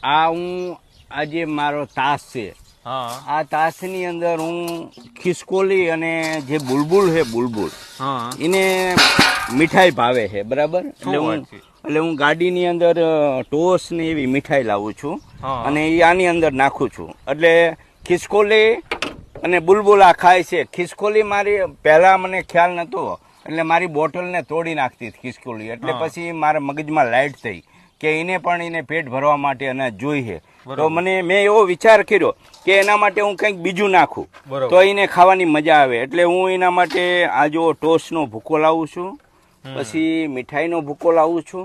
આ હું આજે મારો તાસ છે. હા. આ તાસની અંદર હું ખિસકોલી અને જે બુલબુલ છે બુલબુલ હા. એને મીઠાઈ ભાવે છે બરાબર. એટલે હું ગાડીની અંદર ટોસ ને એવી મીઠાઈ લાવું છું અને એ આની અંદર નાખું છું. એટલે ખિસકોલી અને બુલબુલ આ ખાય છે. ખિસકોલી મારી પહેલા મને ખ્યાલ નતો એટલે મારી બોટલને તોડી નાખતી ખિસકોલી. એટલે પછી મારા મગજમાં લાઈટ થઈ કે એને પણ એને પેટ ભરવા માટે અનાજ જોઈએ. તો મેં એવો વિચાર કર્યો કે એના માટે હું કંઈક બીજું નાખું તો એને ખાવાની મજા આવે. એટલે હું એના માટે આ જો ટોસનો ભૂકો લાવું છું, પછી મીઠાઈનો ભૂકો લાવું છું.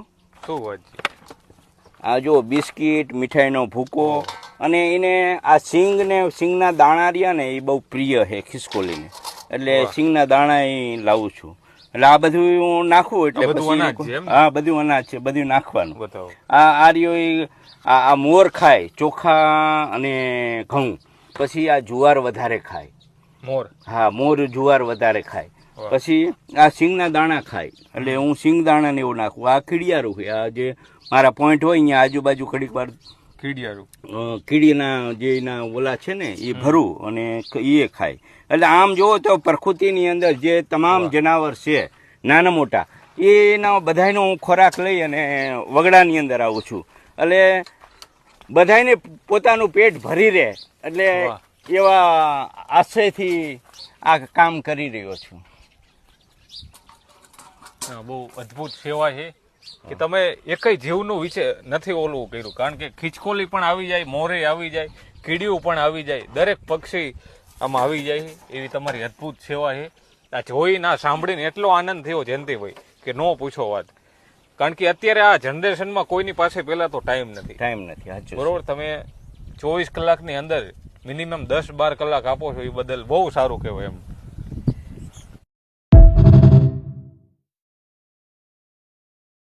આ જો બિસ્કીટ, મીઠાઈનો ભૂકો, અને એને આ સિંગના દાણા રહ્યા ને એ બહુ પ્રિય છે ખિસકોલીને. એટલે સિંગના દાણા એ લાવું છું. એટલે આ બધું હું નાખું એટલે હા બધું અનાજ છે, બધું નાખવાનું. આ રહ્યો આ મોર ખાય ચોખા અને ઘઉં. પછી આ જુવાર વધારે ખાય. મોર જુવાર વધારે ખાય. પછી આ સિંગના દાણા ખાય. એટલે હું સિંગ દાણા ને એવું નાખું. આ કીડિયારું છે. આ જે મારા પોઈન્ટ હોય અહીંયા આજુબાજુ ઘડીક વાર કીડીના જે એના ઓલા છે ને એ ભરું અને એ ખાય. એટલે આમ જુઓ તો પ્રકૃતિની અંદર જે તમામ જનાવર છે નાના મોટા એના બધાનો હું ખોરાક લઈ અને વગડાની અંદર આવું છું. એટલે બધાને પોતાનું પેટ ભરી રહે એટલે એવા આશયથી આ કામ કરી રહ્યો છું. બહુ અદભુત સેવા છે કે તમે એકય જીવનું વિશે નથી ઓલું કર્યું. કારણ કે ખિસકોલી પણ આવી જાય, મોરે આવી જાય, કીડીયું પણ આવી જાય, દરેક પક્ષી આમાં આવી જાય. એવી તમારી અદભુત સેવા છે. આ જોઈને આ સાંભળીને એટલો આનંદ થયો જયંતિભાઈ કે નો પૂછો વાત. કારણ કે અત્યારે આ જનરેશનમાં કોઈની પાસે પહેલા તો ટાઈમ નથી. બરોબર. તમે 24 કલાકની અંદર મિનિમમ 10-12 કલાક આપો છો એ બદલ બહુ સારું કહેવાય એમ.